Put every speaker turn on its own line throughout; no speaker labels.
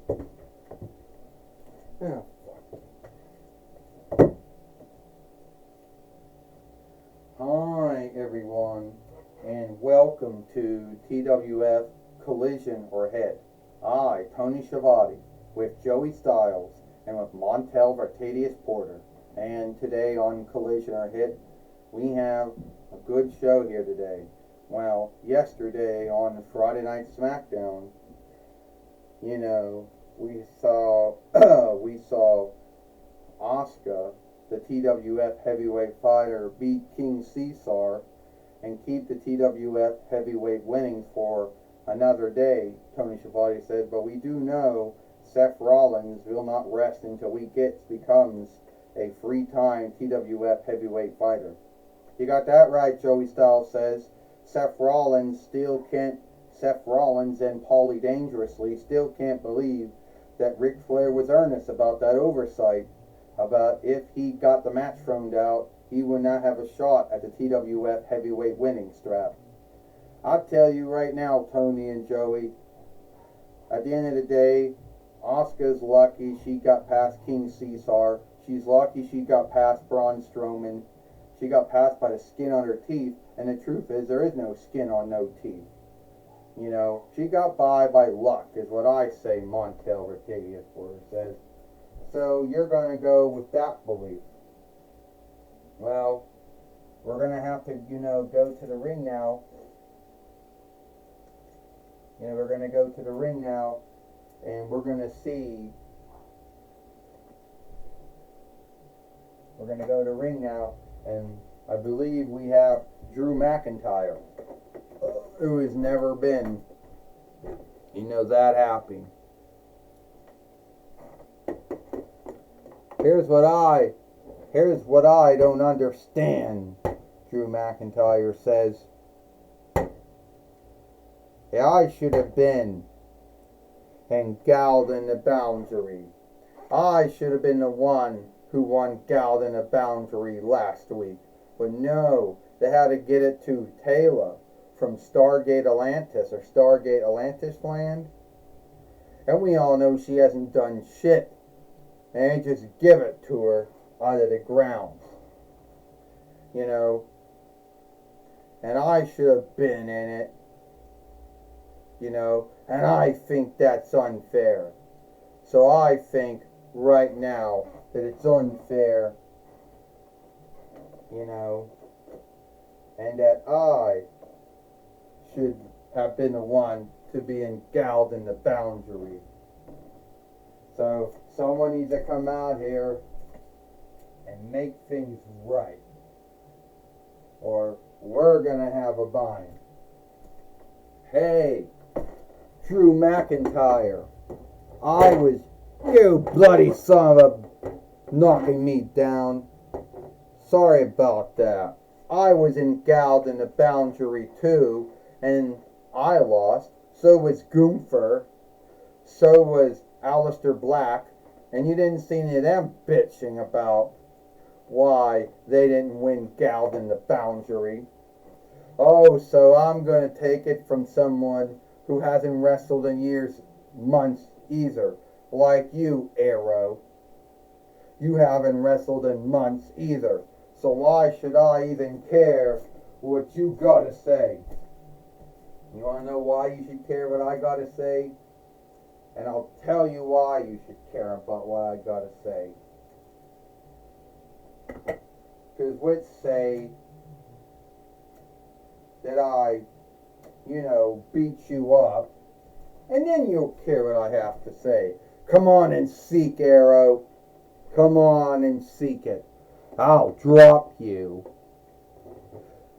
Yeah. Hi, everyone, and welcome to TWF Collision or Hit. I, Tony Schiavone, with Joey Styles and with Montel Vertadius Porter. And today on Collision or Hit, we have a good show here today. Well, yesterday on Friday Night SmackDown, we saw we saw Asuka, the TWF heavyweight fighter, beat King Caesar and keep the TWF heavyweight winnings for another day, Tony Schiavone said. But we do know Seth Rollins will not rest until he becomes a free-time TWF heavyweight fighter. You got that right, Joey Styles says. Seth Rollins and Paulie Dangerously still can't believe that Ric Flair was earnest about that oversight, about if he got the match thrown out, he would not have a shot at the TWF heavyweight winning strap. I'll tell you right now, Tony and Joey, at the end of the day, Asuka's lucky she got past King Caesar. She's lucky she got past Braun Strowman. She got passed by the skin on her teeth, and the truth is there is no skin on no teeth. She got by luck, is what I say, Montel Vertadius Porter says. So you're going to go with that belief. Well, we're going to have to, go to the ring now. We're going to go to the ring now, and we're going to see. We're going to go to the ring now, and I believe we have Drew McIntyre, who has never been, that happy. Here's what I don't understand, Drew McIntyre says. I should have been and galled in the boundary. I should have been the one who won galled in the boundary last week. But no, they had to get it to Taylor from Stargate Atlantis or Stargate Atlantis land. And we all know she hasn't done shit. And just give it to her out of the ground. And I should have been in it. And I think that's unfair. So I think right now that it's unfair, and that I should have been the one to be engalled in the boundary. So someone needs to come out here and make things right, or we're gonna have a bind. Hey, Drew McIntyre, you bloody son of a knocking me down. Sorry about that. I was engalled in the boundary too, and I lost. So was Gunther. So was Aleister Black. And you didn't see any of them bitching about why they didn't win galled in the boundary. Oh, so I'm going to take it from someone who hasn't wrestled in years, months either. Like you, Arrow. You haven't wrestled in months either. So why should I even care what you got to say? You want to know why you should care what I got to say? And I'll tell you why you should care about what I got to say. Because let's say that I, beat you up, and then you'll care what I have to say. Come on and seek, Arrow. Come on and seek it. I'll drop you.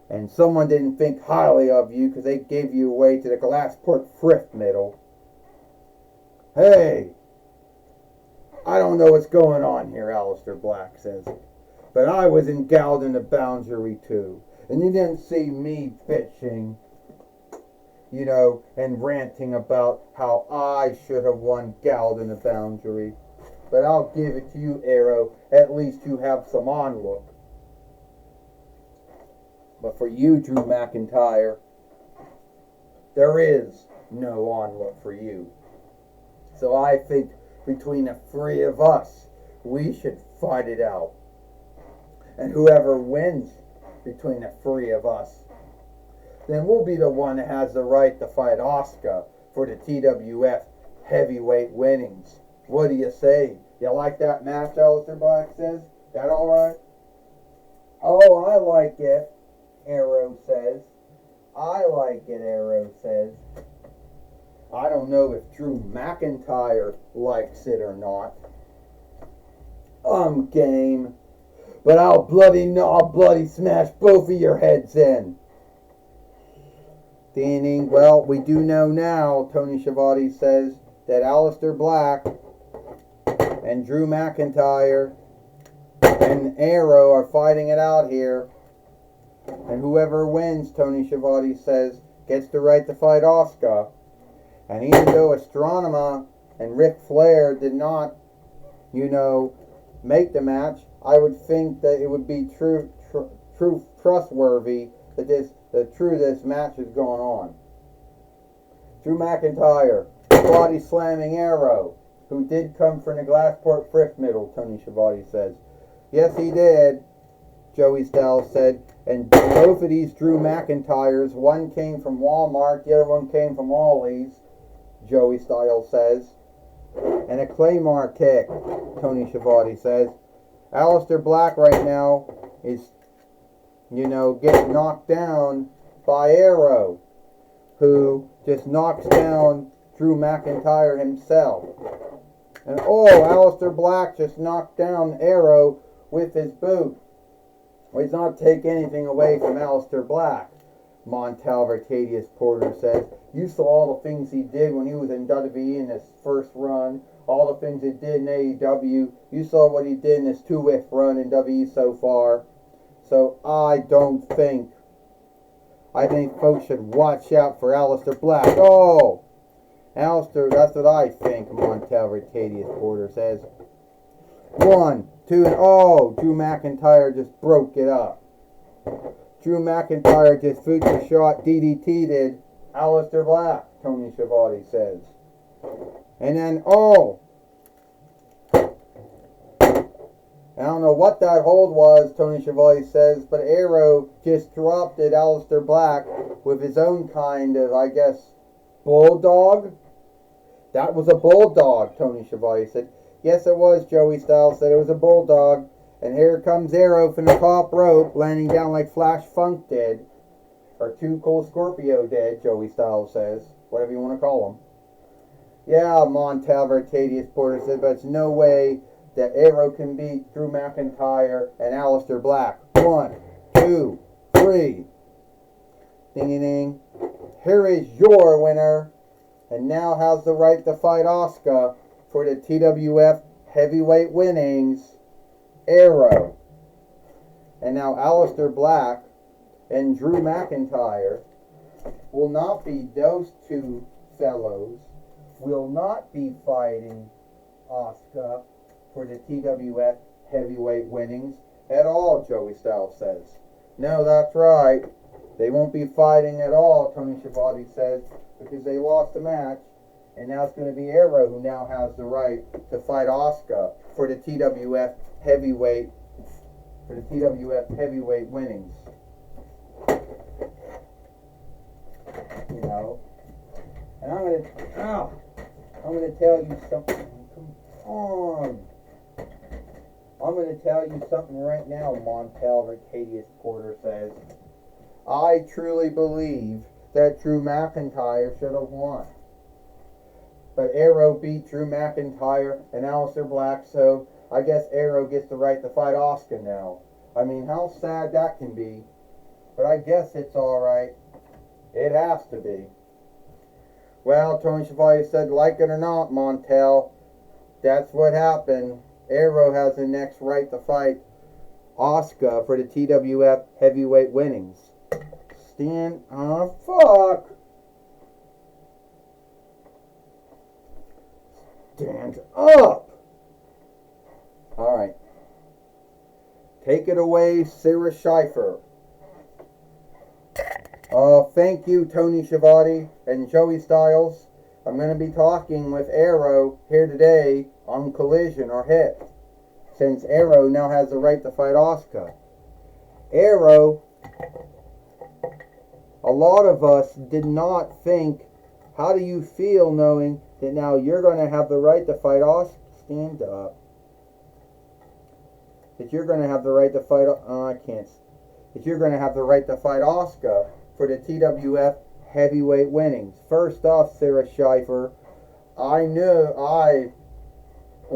And someone didn't think highly of you because they gave you away to the Glassport Thrift Middle. Hey, I don't know what's going on here, Aleister Black says. But I was engalled in the boundary too. And you didn't see me bitching, and ranting about how I should have won galled in the boundary. But I'll give it to you, Arrow. At least you have some on-look. But for you, Drew McIntyre, there is no on-look for you. So I think between the three of us, we should fight it out. And whoever wins between the three of us, then we'll be the one that has the right to fight Oscar for the TWF heavyweight winnings. What do you say? You like that match, Aleister Black says? That alright? Oh, I like it, Arrow says. I like it, Arrow says. I don't know if Drew McIntyre likes it or not. I'm game. But I'll bloody smash both of your heads in. Ding. Well, we do know now, Tony Schiavone says, that Aleister Black and Drew McIntyre and Arrow are fighting it out here. And whoever wins, Tony Schiavone says, gets the right to fight Oscar. And even though Astronema and Ric Flair did not, make the match, I would think that it would be trustworthy that this match is going on. Drew McIntyre, body slamming Arrow, who did come from the Glassport Thrift Middle, Tony Schiavone says. Yes, he did, Joey Styles said. And both of these Drew McIntyres, one came from Walmart, the other one came from Ollie's, Joey Styles says. And a Claymore kick, Tony Schiavone says. Aleister Black right now is, getting knocked down by Arrow, who just knocks down Drew McIntyre himself. And Aleister Black just knocked down Arrow with his boot. Well, he's not taking anything away from Aleister Black, Montel Vertadius Porter says. You saw all the things he did when he was in WWE in his first run, all the things he did in AEW. You saw what he did in his 2-week run in WWE so far. So I think folks should watch out for Aleister Black. Oh, Aleister, that's what I think, Montel Vertadius Porter says. 1, 2, and Drew McIntyre just broke it up. Drew McIntyre just future shot DDT'd Aleister Black, Tony Schiavone says. And then, I don't know what that hold was, Tony Schiavone says, but Arrow just dropped it Aleister Black with his own kind of, I guess, bulldog? That was a bulldog, Tony Schiavone said. Yes, it was, Joey Styles said it was a bulldog. And here comes Arrow from the top rope, landing down like Flash Funk did. Or Too Cool Scorpio did, Joey Styles says. Whatever you want to call him. Yeah, Montel Vertadius Porter said, but it's no way that Arrow can beat Drew McIntyre and Aleister Black. 1, 2, 3. Ding-a-ding. Here is your winner. And now has the right to fight Oscar for the TWF heavyweight winnings. Arrow. And now Aleister Black and Drew McIntyre will not be, those two fellows will not be fighting Oscar for the TWF heavyweight winnings at all, Joey Styles says. No, that's right. They won't be fighting at all, Tony Schiavone says, because they lost the match. And now it's going to be Arrow who now has the right to fight Oscar for the TWF heavyweight winnings. And I'm gonna tell you something. Come on. I'm gonna tell you something right now, Montel Vertadius Porter says. I truly believe that Drew McIntyre should have won. But Arrow beat Drew McIntyre and Aleister Black, so I guess Arrow gets the right to fight Oscar now. I mean, how sad that can be. But I guess it's alright. It has to be. Well, Tony Schiavone said, like it or not, Montel, that's what happened. Arrow has the next right to fight Oscar for the TWF heavyweight winnings. Fuck! Stand up! Alright. Take it away, Sarah Scheifer. Thank you, Tony Schiavone and Joey Styles. I'm going to be talking with Arrow here today on Collision or Hit, since Arrow now has the right to fight Asuka. Arrow, a lot of us did not think, how do you feel knowing that now you're going to have the right to fight Asuka? Stand up. That you're going to have the right to fight, that you're going to have the right to fight Asuka for the TWF heavyweight winnings. First off, Sarah Schiffer, I'm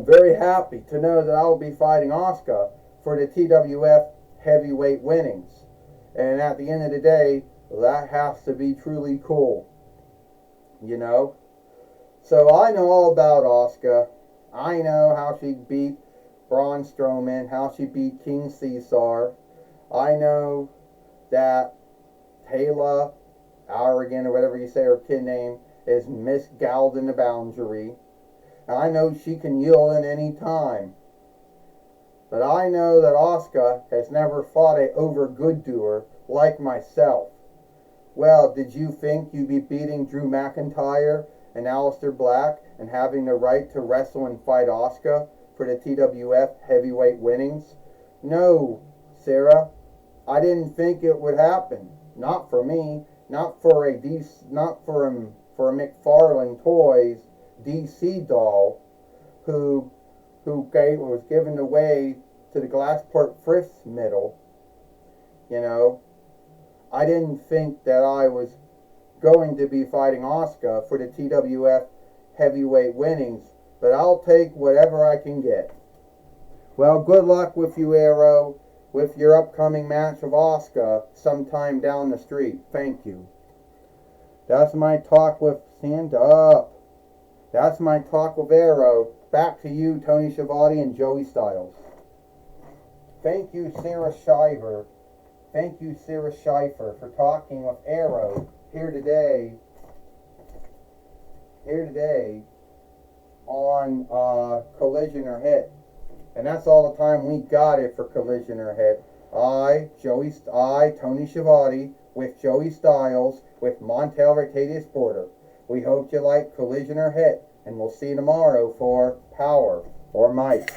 very happy to know that I will be fighting Asuka for the TWF heavyweight winnings. And at the end of the day, that has to be truly cool. You know? So I know all about Asuka. I know how she beat Braun Strowman, how she beat King Caesar. I know that Taylor Arrogant, or whatever you say her kid name, is Miss Galled in the Boundary. And I know she can yield at any time. But I know that Asuka has never fought a over good doer like myself. Well, did you think you'd be beating Drew McIntyre and Aleister Black and having the right to wrestle and fight Asuka for the TWF heavyweight winnings? No, Sarah, I didn't think it would happen. Not for me. Not for a McFarlane Toys DC doll who was given away to the Glassport Friths middle. You know, I didn't think that I was going to be fighting Asuka for the TWF heavyweight winnings, but I'll take whatever I can get. Well, good luck with you, Arrow, with your upcoming match of Asuka sometime down the street. Thank you. That's my talk with Stand Up. That's my talk with Arrow. Back to you, Tony Schiavone and Joey Styles. Thank you, Sarah Schiffer. Thank you, Sarah Schiffer, for talking with Arrow here today on Collision or Hit. And that's all the time we got it for Collision or Hit. Tony Schiavone, with Joey Styles, with Montel Ricadius Porter. We hope you like Collision or Hit, and we'll see you tomorrow for Power or Might.